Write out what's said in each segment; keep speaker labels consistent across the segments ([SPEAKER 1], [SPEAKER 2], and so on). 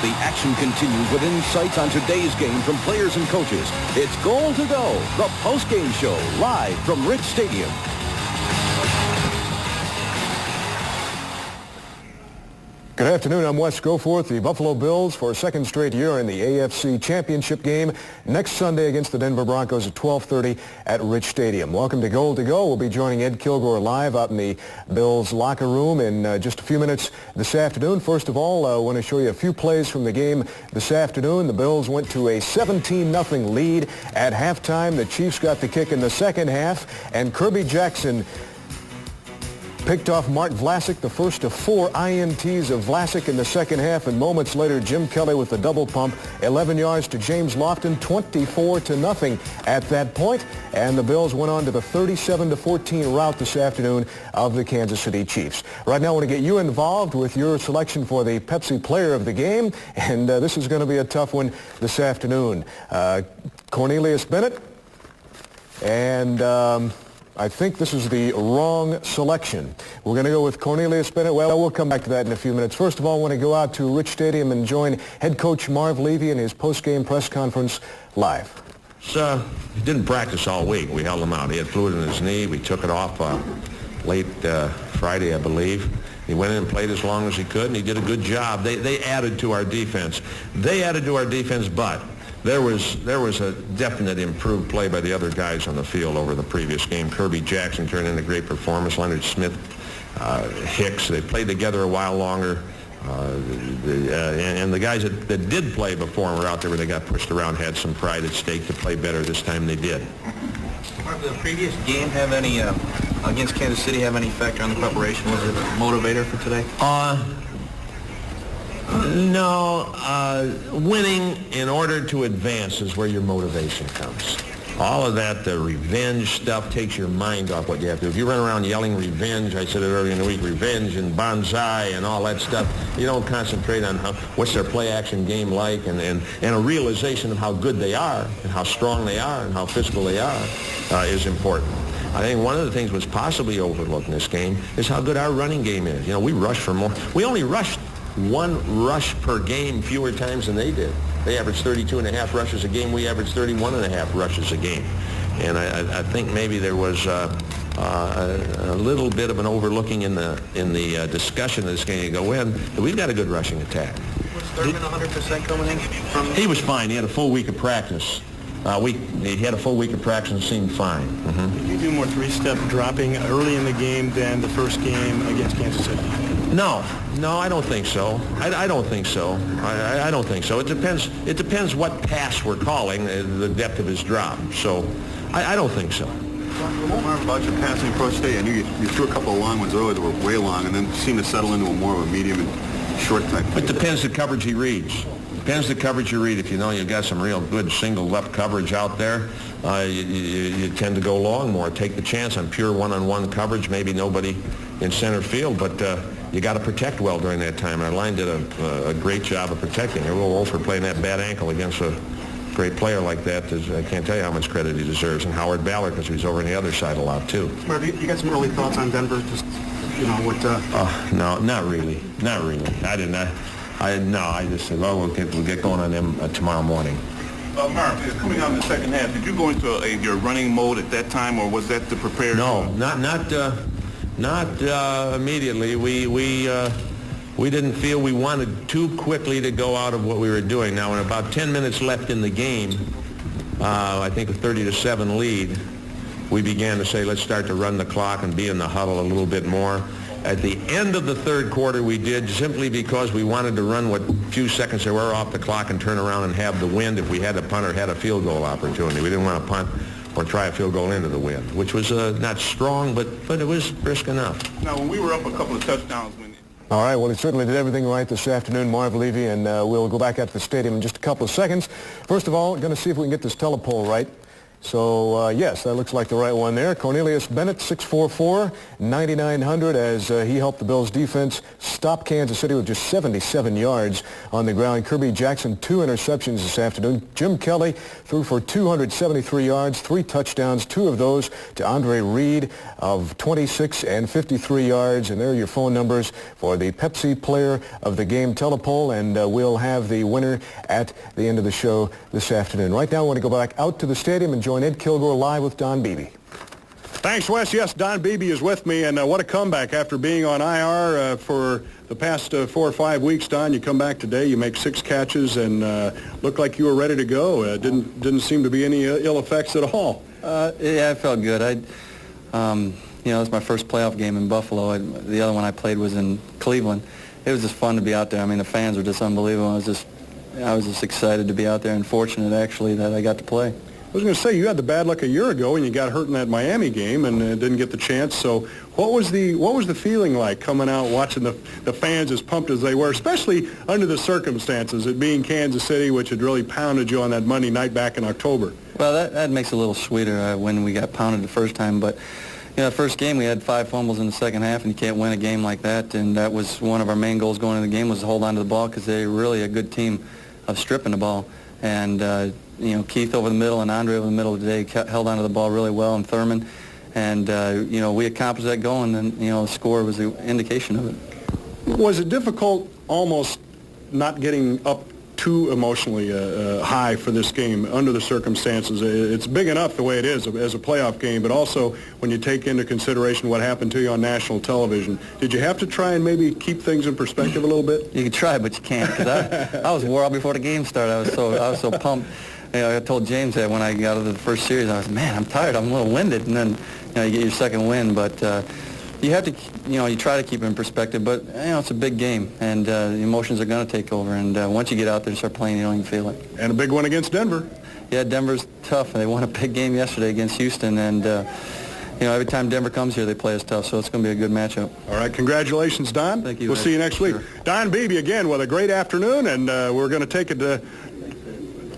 [SPEAKER 1] The action continues with insights on today's game from players and coaches. It's Goal to Go, the postgame show, live from Rich Stadium.
[SPEAKER 2] Good afternoon. I'm Wes Goforth. The Buffalo Bills for a second straight year in the AFC Championship game next Sunday against the Denver Broncos at 12:30 at Rich Stadium. Welcome to Goal to Go. We'll be joining Ed Kilgore live out in the Bills locker room in just a few minutes this afternoon. First of all, I want to show you a few plays from the game this afternoon. The Bills went to a 17-0 lead at halftime. The Chiefs got the kick in the second half, and Kirby Jackson picked off Mark Vlasic, the first of 4 INTs of Vlasic in the second half, and moments later, Jim Kelly with the double pump, 11 yards to James Lofton, 24-0 at that point, and the Bills went on to the 37-14 rout this afternoon of the Kansas City Chiefs. Right now, I want to get you involved with your selection for the Pepsi Player of the Game, and this is going to be a tough one this afternoon. Cornelius Bennett, and I think this is the wrong selection. We're going to go with Cornelius Bennett. Well, we'll come back to that in a few minutes. First of all, I want to go out to Rich Stadium and join head coach Marv Levy in his post-game press conference live.
[SPEAKER 3] So, he didn't practice all week. We held him out. He had fluid in his knee. We took it off late Friday, I believe. He went in and played as long as he could, and he did a good job. They added to our defense. But there was a definite improved play by the other guys on the field over the previous game. Kirby Jackson turned in a great performance. Leonard Smith, Hicks, they played together a while longer. And the guys that did play before and were out there when they got pushed around had some pride at stake to play better this time. They did.
[SPEAKER 4] Did the previous game have any, against Kansas City, have any factor on the preparation? Was it a motivator for today?
[SPEAKER 3] No, winning in order to advance is where your motivation comes. All of that, the revenge stuff, takes your mind off what you have to do. If you run around yelling revenge, I said it earlier in the week, revenge and bonsai and all that stuff, you don't concentrate on what's their play-action game like and a realization of how good they are and how strong they are and how physical they are is important. I think one of the things was possibly overlooked in this game is how good our running game is. You know, we rushed for more. We only rushed 1 rush per game fewer times than they did. They averaged 32.5 rushes a game. We averaged 31.5 rushes a game. And I think maybe there was a little bit of an overlooking in the discussion of this game. You go in, but we've got a good rushing attack.
[SPEAKER 4] Was Thurman 100% coming in?
[SPEAKER 3] He was fine. He had a full week of practice. He had a full week of practice and seemed fine. Mm-hmm.
[SPEAKER 5] Did you do more 3-step dropping early in the game than the first game against Kansas City?
[SPEAKER 3] No, I don't think so. I don't think so. I don't think so. It depends what pass we're calling, the depth of his drop. So I don't think so.
[SPEAKER 6] Marv, about your passing approach today, I knew you threw a couple of long ones earlier that were way long and then seemed to settle into more of a medium and short type.
[SPEAKER 3] It depends the coverage he reads. Depends the coverage you read. If you know you've got some real good single-up coverage out there, you tend to go long more. Take the chance on pure one-on-one coverage. Maybe nobody in center field, but you got to protect well during that time. And our line did a great job of protecting. Will Wolford playing that bad ankle against a great player like that. I can't tell you how much credit he deserves. And Howard Ballard, because he's over on the other side a lot, too.
[SPEAKER 6] Marv, you got some early thoughts on Denver? Just, you know, what...
[SPEAKER 3] No, not really. Not really. I just said, well, we'll get going on them tomorrow morning.
[SPEAKER 7] Marv, coming out in the second half, did you go into your running mode at that time, or was that to prepare?
[SPEAKER 3] No, not immediately. We didn't feel we wanted too quickly to go out of what we were doing. Now, in about 10 minutes left in the game, I think a 30-7 lead, we began to say, let's start to run the clock and be in the huddle a little bit more. At the end of the third quarter, we did, simply because we wanted to run what few seconds there were off the clock and turn around and have the wind if we had a punt or had a field goal opportunity. We didn't want to punt or try a field goal into the wind, which was not strong, but it was brisk enough.
[SPEAKER 7] Now, when we were up a couple of touchdowns...
[SPEAKER 2] All right, well, he certainly did everything right this afternoon, Marv Levy, and we'll go back at the stadium in just a couple of seconds. First of all, going to see if we can get this telepoll right. So, yes, that looks like the right one there. Cornelius Bennett, 6'4", 9,900, as he helped the Bills defense stop Kansas City with just 77 yards on the ground. Kirby Jackson, 2 interceptions this afternoon. Jim Kelly threw for 273 yards, 3 touchdowns, 2 of those to Andre Reed of 26 and 53 yards. And there are your phone numbers for the Pepsi Player of the Game telepoll, and we'll have the winner at the end of the show this afternoon. Right now, I want to go back out to the stadium and join Ed Kilgore live with Don Beebe.
[SPEAKER 8] Thanks, Wes. Yes, Don Beebe is with me, and what a comeback after being on IR for the past 4 or 5 weeks. Don, you come back today, you make 6 catches, and looked like you were ready to go. Didn't seem to be any ill effects at all.
[SPEAKER 9] Yeah, I felt good. You know, it's my first playoff game in Buffalo. The other one I played was in Cleveland. It was just fun to be out there. I mean, the fans were just unbelievable. I was just excited to be out there and fortunate, actually, that I got to play.
[SPEAKER 8] I was going to say, you had the bad luck a year ago and you got hurt in that Miami game and didn't get the chance. So what was the feeling like coming out, watching the fans as pumped as they were, especially under the circumstances, it being Kansas City, which had really pounded you on that Monday night back in October?
[SPEAKER 9] Well, that makes it a little sweeter when we got pounded the first time. But, you know, the first game we had 5 fumbles in the second half, and you can't win a game like that. And that was one of our main goals going into the game, was to hold on to the ball, because they're really a good team of stripping the ball. And, you know, Keith over the middle and Andre over the middle today held onto the ball really well, and Thurman. And, you know, we accomplished that goal, and then, you know, the score was the indication of it.
[SPEAKER 8] Was it difficult almost not getting up too emotionally high for this game under the circumstances? It's big enough the way it is as a playoff game, but also when you take into consideration what happened to you on national television. Did you have to try and maybe keep things in perspective a little bit?
[SPEAKER 9] You can try, but you can't, because I was wore out before the game started. I was so pumped. You know, I told James that when I got out of the first series, I was, man, I'm tired. I'm a little winded. And then, you know, you get your second win, but you have to, you know, you try to keep it in perspective. But, you know, it's a big game, and the emotions are going to take over. And once you get out there and start playing, you don't even feel it.
[SPEAKER 8] And a big one against Denver.
[SPEAKER 9] Yeah, Denver's tough. They won a big game yesterday against Houston, and you know, every time Denver comes here, they play us tough, so it's going to be a good matchup.
[SPEAKER 8] All right, congratulations, Don.
[SPEAKER 9] Thank you.
[SPEAKER 8] We'll see you next week.
[SPEAKER 9] Sure.
[SPEAKER 8] Don Beebe again with a great afternoon, and we're going to take it to...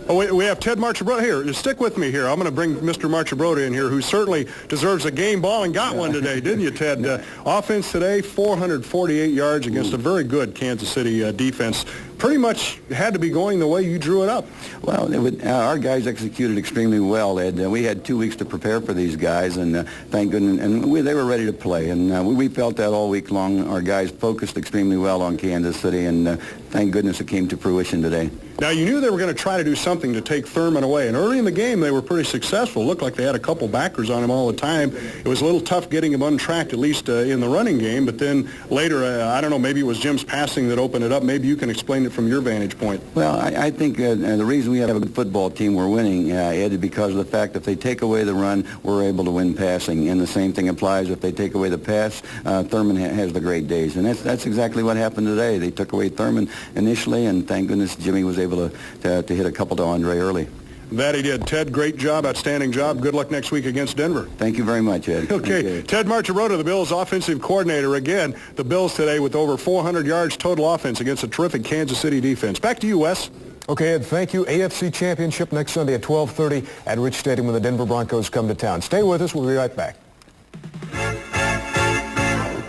[SPEAKER 8] Oh, we have Ted Marchibroda here. Stick with me here. I'm going to bring Mr. Marchibroda in here, who certainly deserves a game ball and got one today, didn't you, Ted? Offense today, 448 yards against a very good Kansas City defense. Pretty much had to be going the way you drew it up.
[SPEAKER 10] Well, our guys executed extremely well, Ed. We had 2 weeks to prepare for these guys, and thank goodness, and they were ready to play. And we felt that all week long. Our guys focused extremely well on Kansas City, and thank goodness it came to fruition today.
[SPEAKER 8] Now, you knew they were going to try to do something to take Thurman away, and early in the game they were pretty successful. Looked like they had a couple backers on him all the time. It was a little tough getting him untracked, at least in the running game, but then later, I don't know, maybe it was Jim's passing that opened it up. Maybe you can explain it from your vantage point.
[SPEAKER 10] Well, I think the reason we have a good football team, we're winning, Ed, is because of the fact that if they take away the run, we're able to win passing, and the same thing applies if they take away the pass. Thurman has the great days, and that's exactly what happened today. They took away Thurman initially, and thank goodness Jimmy was able to hit a couple to Andre early.
[SPEAKER 8] That he did. Ted, great job, outstanding job. Good luck next week against Denver.
[SPEAKER 10] Thank you very much, Ed.
[SPEAKER 8] Okay, Ted Marchibroda, the Bills' offensive coordinator. Again, the Bills today with over 400 yards total offense against a terrific Kansas City defense. Back to you, Wes.
[SPEAKER 2] Okay, Ed, thank you. AFC Championship next Sunday at 12:30 at Rich Stadium when the Denver Broncos come to town. Stay with us. We'll be right back.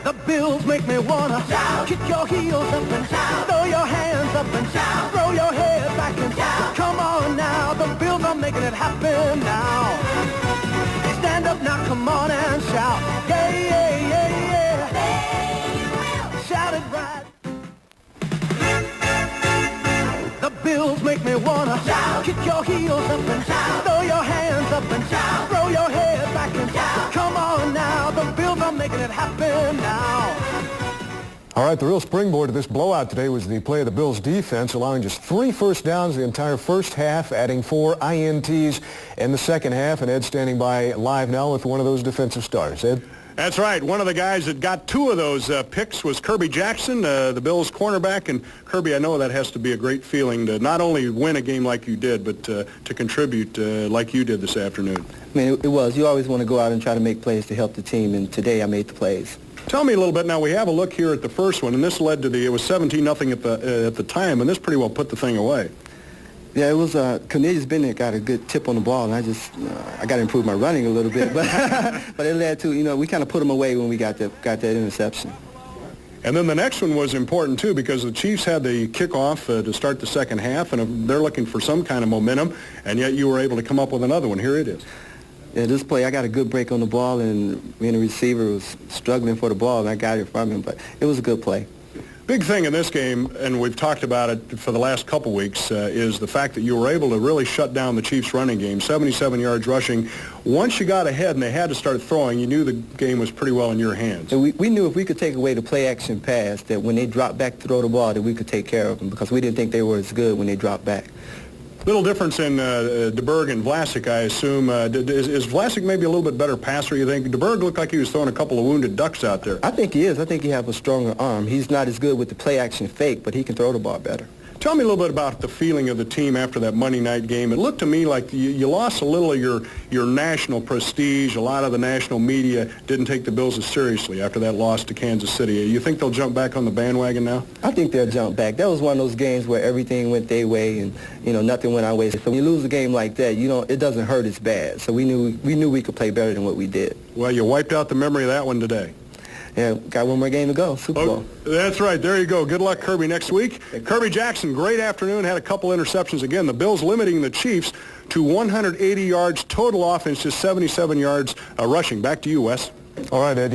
[SPEAKER 11] The Bills make me wanna shout, kick your heels up and shout, throw your hands up and shout, throw your head back and shout. Come on now, the Bills are making it happen now. Stand up now, come on and shout. Yeah, yeah, yeah, yeah. Shout it right. The Bills make me wanna shout, kick your heels up and shout, throw your hands up and shout, throw your head back and shout. Come on now, the Bills are making it happen now.
[SPEAKER 2] All right, the real springboard to this blowout today was the play of the Bills' defense, allowing just 3 first downs the entire first half, adding 4 INTs in the second half. And Ed standing by live now with one of those defensive stars. Ed?
[SPEAKER 8] That's right. One of the guys that got 2 of those picks was Kirby Jackson, the Bills' cornerback. And Kirby, I know that has to be a great feeling to not only win a game like you did, but to contribute like you did this afternoon.
[SPEAKER 12] I mean, it was. You always want to go out and try to make plays to help the team, and today I made the plays.
[SPEAKER 8] Tell me a little bit now. We have a look here at the first one, and this led to it was 17-0 at the time, and this pretty well put the thing away.
[SPEAKER 12] Yeah, it was Cornelius Bennett got a good tip on the ball, and I got to improve my running a little bit, but but it led to, we kind of put them away when we got that interception.
[SPEAKER 8] And then the next one was important, too, because the Chiefs had the kickoff to start the second half, and they're looking for some kind of momentum, and yet you were able to come up with another one. Here it is.
[SPEAKER 12] Yeah, this play, I got a good break on the ball, and me and the receiver was struggling for the ball, and I got it from him, but it was a good play.
[SPEAKER 8] Big thing in this game, and we've talked about it for the last couple weeks, is the fact that you were able to really shut down the Chiefs' running game, 77 yards rushing. Once you got ahead and they had to start throwing, you knew the game was pretty well in your hands.
[SPEAKER 12] And we knew if we could take away the play-action pass, that when they dropped back to throw the ball, that we could take care of them, because we didn't think they were as good when they dropped back.
[SPEAKER 8] Little difference in DeBerg and Vlasic, I assume. Is Vlasic maybe a little bit better passer, you think? DeBerg looked like he was throwing a couple of wounded ducks out there.
[SPEAKER 12] I think he is. I think he has a stronger arm. He's not as good with the play-action fake, but he can throw the ball better.
[SPEAKER 8] Tell me a little bit about the feeling of the team after that Monday night game. It looked to me like you lost a little of your national prestige. A lot of the national media didn't take the Bills as seriously after that loss to Kansas City. You think they'll jump back on the bandwagon now?
[SPEAKER 12] I think they'll jump back. That was one of those games where everything went their way and, nothing went our way. So when you lose a game like that, it doesn't hurt as bad. So we knew we could play better than what we did.
[SPEAKER 8] Well, you wiped out the memory of that one today.
[SPEAKER 12] Yeah, got one more game to go, Super Bowl.
[SPEAKER 8] That's right. There you go. Good luck, Kirby, next week. Kirby Jackson, great afternoon. Had a couple interceptions again. The Bills limiting the Chiefs to 180 yards total offense, just 77 yards rushing. Back to you, Wes.
[SPEAKER 2] All right, Ed,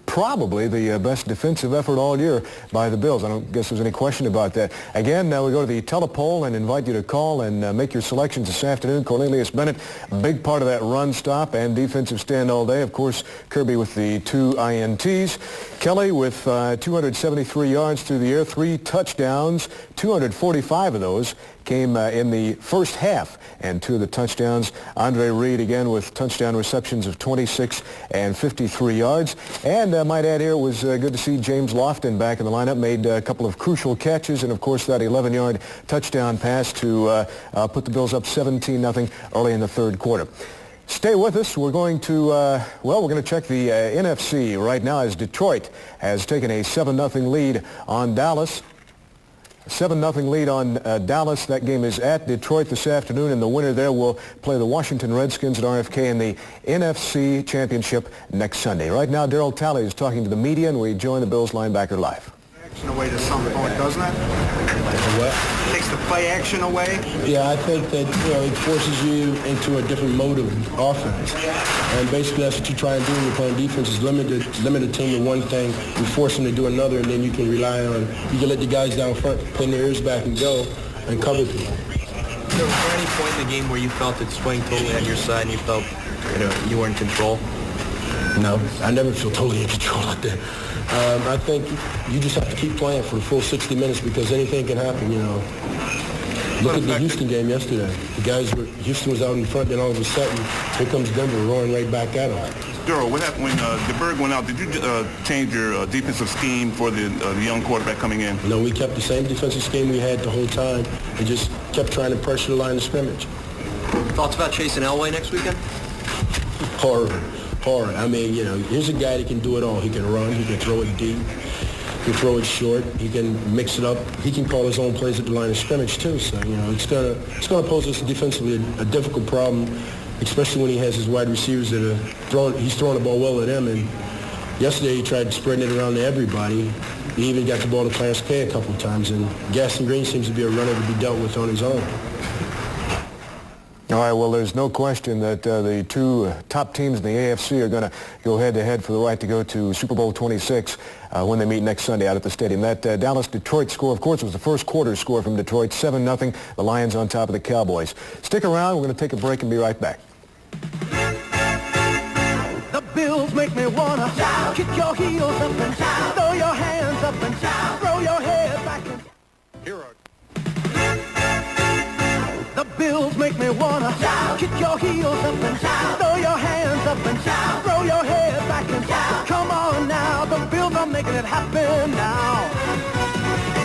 [SPEAKER 2] probably the best defensive effort all year by the Bills. I don't guess there's any question about that. Again, we go to the telepoll and invite you to call and make your selections this afternoon. Cornelius Bennett, a big part of that run stop and defensive stand all day. Of course, Kirby with the 2 INTs. Kelly with 273 yards through the air, 3 touchdowns, 245 of those came in the first half, and 2 of the touchdowns. Andre Reed again with touchdown receptions of 26 and 53 yards. And I might add here, it was good to see James Lofton back in the lineup, made a couple of crucial catches, and of course that 11-yard touchdown pass to put the Bills up 17-0 early in the third quarter. Stay with us. We're going to, we're going to check the NFC right now as Detroit has taken a 7-0 lead on Dallas. 7-0 lead on Dallas. That game is at Detroit this afternoon, and the winner there will play the Washington Redskins at RFK in the NFC Championship next Sunday. Right now, Darryl Talley is talking to the media, and we join the Bills linebacker live.
[SPEAKER 13] Action away to some point, doesn't it?
[SPEAKER 14] What?
[SPEAKER 13] Takes the play action away.
[SPEAKER 14] Yeah, I think that it forces you into a different mode of offense, and basically that's what you try and do when you're playing defense: is limit a team to one thing and force them to do another, and then you can rely on the guys down front pin their ears back and go and cover people.
[SPEAKER 4] Was there any point in the game where you felt it swing totally on your side and you felt you were in control?
[SPEAKER 14] No, I never feel totally in control like that. I think you just have to keep playing for the full 60 minutes because anything can happen, Look at the Houston game yesterday. Houston was out in front, then all of a sudden, here comes Denver roaring right back at them.
[SPEAKER 7] Darryl, what happened when DeBerg went out? Did you change your defensive scheme for the young quarterback coming in?
[SPEAKER 14] No, we kept the same defensive scheme we had the whole time and just kept trying to pressure the line of scrimmage.
[SPEAKER 4] Thoughts about chasing Elway next weekend?
[SPEAKER 14] Hard. I mean, here's a guy that can do it all. He can run, he can throw it deep, he can throw it short, he can mix it up. He can call his own plays at the line of scrimmage too. So, it's gonna pose us defensively a difficult problem, especially when he has his wide receivers that he's throwing the ball well at them. And yesterday he tried spreading it around to everybody. He even got the ball to Clarence K a couple of times. And Gaston Green seems to be a runner to be dealt with on his own.
[SPEAKER 2] All right, well, there's no question that the 2 top teams in the AFC are going to go head-to-head for the right to go to Super Bowl 26 when they meet next Sunday out at the stadium. That Dallas-Detroit score, of course, was the first quarter score from Detroit, 7-0. The Lions on top of the Cowboys. Stick around. We're going to take a break and be right back.
[SPEAKER 11] The Bills make me want to shout, kick your heels up and shout, throw your hands up and shout, throw your head back and
[SPEAKER 8] Here are
[SPEAKER 11] The Bills make me wanna shout, kick your heels up and shout, throw your hands up and shout, throw your head back and shout. Come on now, the Bills are making it happen now.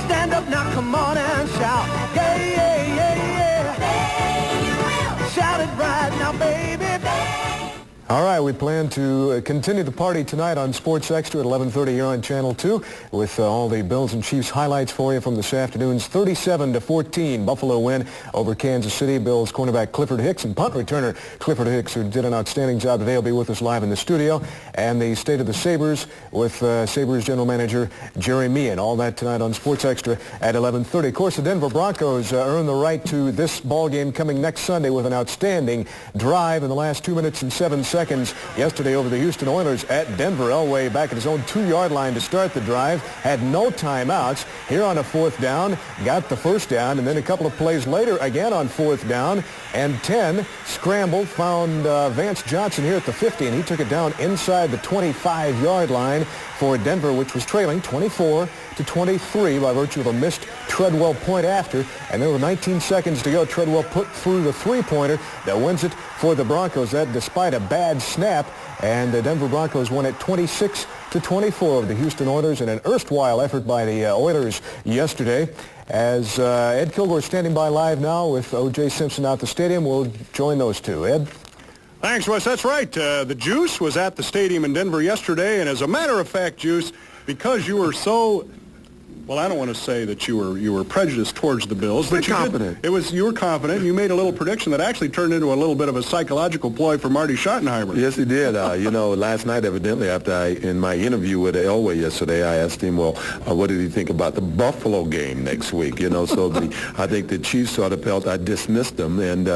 [SPEAKER 11] Stand up now, come on and shout, yeah, yeah, yeah, yeah. Shout it right now, baby.
[SPEAKER 2] All right, we plan to continue the party tonight on Sports Extra at 11:30 here on Channel 2 with all the Bills and Chiefs highlights for you from this afternoon's 37-14 Buffalo win over Kansas City. Bills cornerback Clifford Hicks and punt returner Clifford Hicks, who did an outstanding job today, will be with us live in the studio. And the state of the Sabres with Sabres general manager Jerry Meehan. All that tonight on Sports Extra at 11:30. Of course, the Denver Broncos earn the right to this ball game coming next Sunday with an outstanding drive in the last 2 minutes and 7 seconds yesterday over the Houston Oilers at Denver. Elway back at his own 2-yard line to start the drive. Had no timeouts. Here on a 4th down, got the first down, and then a couple of plays later, again on 4th down and 10, scrambled, found Vance Johnson here at the 50, and he took it down inside the 25-yard line for Denver, which was trailing 24-23 by virtue of a missed Treadwell point after. And there were 19 seconds to go. Treadwell put through the three-pointer that wins it for the Broncos. That despite a bad snap, and the Denver Broncos won it 26-24 over the Houston Oilers in an erstwhile effort by the Oilers yesterday. As Ed Kilgore standing by live now with O.J. Simpson out the stadium, we'll join those two. Ed?
[SPEAKER 8] Thanks, Wes. That's right. The Juice was at the stadium in Denver yesterday, and as a matter of fact, Juice, because you were so... Well, I don't want to say that you were prejudiced towards the Bills, but you were confident. You made a little prediction that actually turned into a little bit of a psychological ploy for Marty Schottenheimer.
[SPEAKER 3] Yes, he did. Last night, evidently, in my interview with Elway yesterday, I asked him, what did he think about the Buffalo game next week? I think the Chiefs sort of felt I dismissed them, and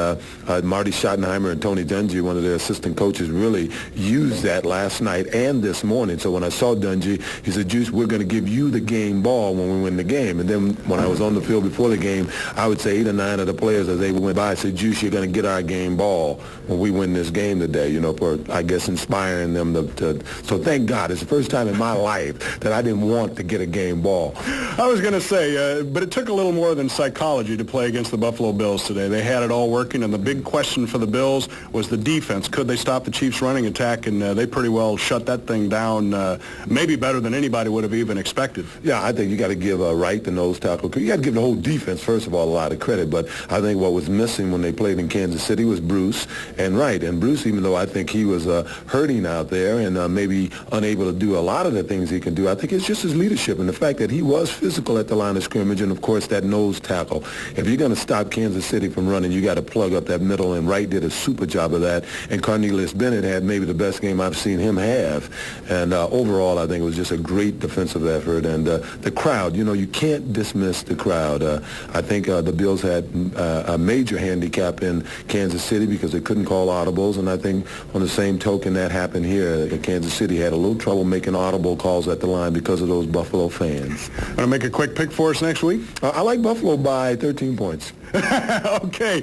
[SPEAKER 3] Marty Schottenheimer and Tony Dungy, one of their assistant coaches, really used that last night and this morning. So when I saw Dungy, he said, Juice, we're going to give you the game ball when we win the game. And then when I was on the field before the game, I would say 8 or 9 of the players as they went by said, Juice, you're going to get our game ball when we win this game today, for, I guess, inspiring them to. So thank God. It's the first time in my life that I didn't want to get a game ball.
[SPEAKER 8] I was going to say, but it took a little more than psychology to play against the Buffalo Bills today. They had it all working, and the big question for the Bills was the defense. Could they stop the Chiefs' running attack? And they pretty well shut that thing down, maybe better than anybody would have even expected.
[SPEAKER 3] Yeah, I think you got to give Wright the nose tackle. You got to give the whole defense, first of all, a lot of credit. But I think what was missing when they played in Kansas City was Bruce and Wright. And Bruce, even though I think he was hurting out there and maybe unable to do a lot of the things he can do, I think it's just his leadership and the fact that he was physical at the line of scrimmage, and, of course, that nose tackle. If you're going to stop Kansas City from running, you got to plug up that middle, and Wright did a super job of that. And Cornelius Bennett had maybe the best game I've seen him have. And overall, I think it was just a great defensive effort. And the crowd, you can't dismiss the crowd. I think the Bills had a major handicap in Kansas City because they couldn't call audibles, and I think on the same token that happened here. Kansas City had a little trouble making audible calls at the line because of those Buffalo fans.
[SPEAKER 8] Want to make a quick pick for us next week?
[SPEAKER 3] I like Buffalo by 13 points.
[SPEAKER 8] Okay.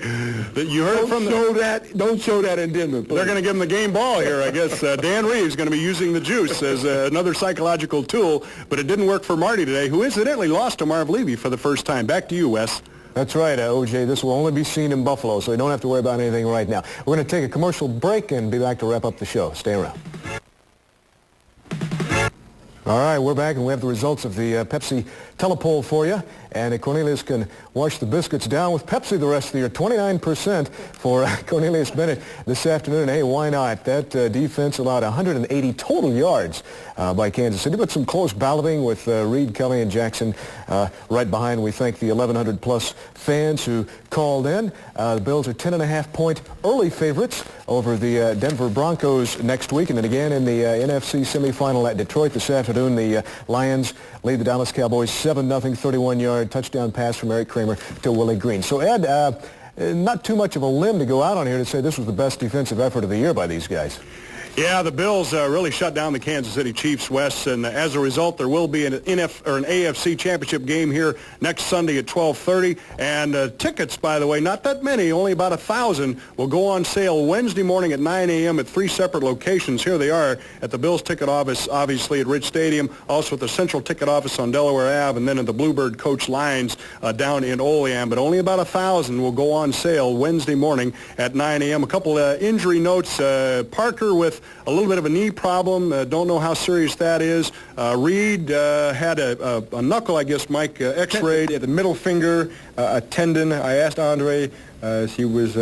[SPEAKER 8] You heard it from
[SPEAKER 3] Don't show that in Denver, please.
[SPEAKER 8] They're going to give him the game ball here, I guess. Dan Reeves is going to be using the Juice as another psychological tool, but it didn't work for Marty today, who incidentally lost to Marv Levy for the first time. Back to you, Wes.
[SPEAKER 2] That's right, O.J. This will only be seen in Buffalo, so you don't have to worry about anything right now. We're going to take a commercial break and be back to wrap up the show. Stay around. All right, we're back, and we have the results of the Pepsi telepoll for you. And Cornelius can wash the biscuits down with Pepsi the rest of the year. 29% for Cornelius Bennett this afternoon. Hey, why not? That defense allowed 180 total yards by Kansas City, but some close balloting with Reed, Kelly, and Jackson right behind. We thank the 1,100-plus fans who called in. The Bills are 10.5-point early favorites over the Denver Broncos next week. And then again in the NFC semifinal at Detroit this afternoon, the Lions lead the Dallas Cowboys 7-0, 31-yard touchdown pass from Eric Kramer to Willie Green. So, Ed, not too much of a limb to go out on here to say this was the best defensive effort of the year by these guys.
[SPEAKER 8] Yeah, the Bills really shut down the Kansas City Chiefs, Wes, and as a result, there will be an AFC Championship game here next Sunday at 12:30. And tickets, by the way, not that many, only about 1,000, will go on sale Wednesday morning at 9 a.m. at 3 separate locations. Here they are at the Bills ticket office, obviously at Rich Stadium, also at the Central Ticket Office on Delaware Ave, and then at the Bluebird Coach Lines down in Olean. But only about 1,000 will go on sale Wednesday morning at 9 a.m. A couple injury notes. Parker with a little bit of a knee problem. Don't know how serious that is. Reed had a knuckle, I guess, Mike, x-rayed at the middle finger, a tendon. I asked Andre
[SPEAKER 2] As he was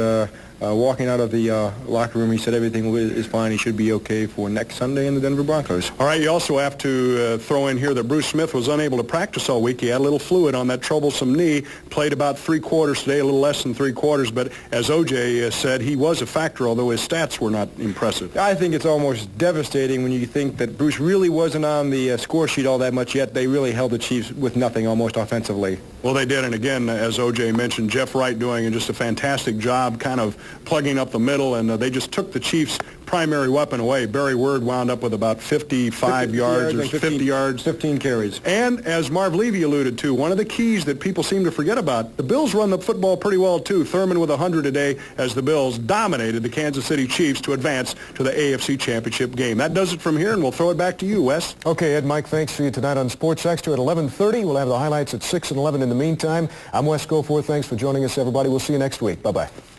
[SPEAKER 2] walking out of the locker room, he said everything is fine. He should be okay for next Sunday in the Denver Broncos.
[SPEAKER 8] All right, you also have to throw in here that Bruce Smith was unable to practice all week. He had a little fluid on that troublesome knee, played about 3 quarters today, a little less than 3 quarters, but as O.J. Said, he was a factor, although his stats were not impressive.
[SPEAKER 2] I think it's almost devastating when you think that Bruce really wasn't on the score sheet all that much yet. They really held the Chiefs with nothing almost offensively.
[SPEAKER 8] Well, they did, and again, as O.J. mentioned, Jeff Wright doing just a fantastic job kind of plugging up the middle, and they just took the Chiefs' primary weapon away. Barry Word wound up with about 55 yards or 50 yards.
[SPEAKER 2] 15 carries.
[SPEAKER 8] And as Marv Levy alluded to, one of the keys that people seem to forget about, the Bills run the football pretty well, too. Thurman with 100 today as the Bills dominated the Kansas City Chiefs to advance to the AFC Championship game. That does it from here, and we'll throw it back to you, Wes.
[SPEAKER 2] Okay, Ed, Mike, thanks for you tonight on Sports Extra at 11:30. We'll have the highlights at 6 and 11 in the meantime. I'm Wes Goforth. Thanks for joining us, everybody. We'll see you next week. Bye-bye.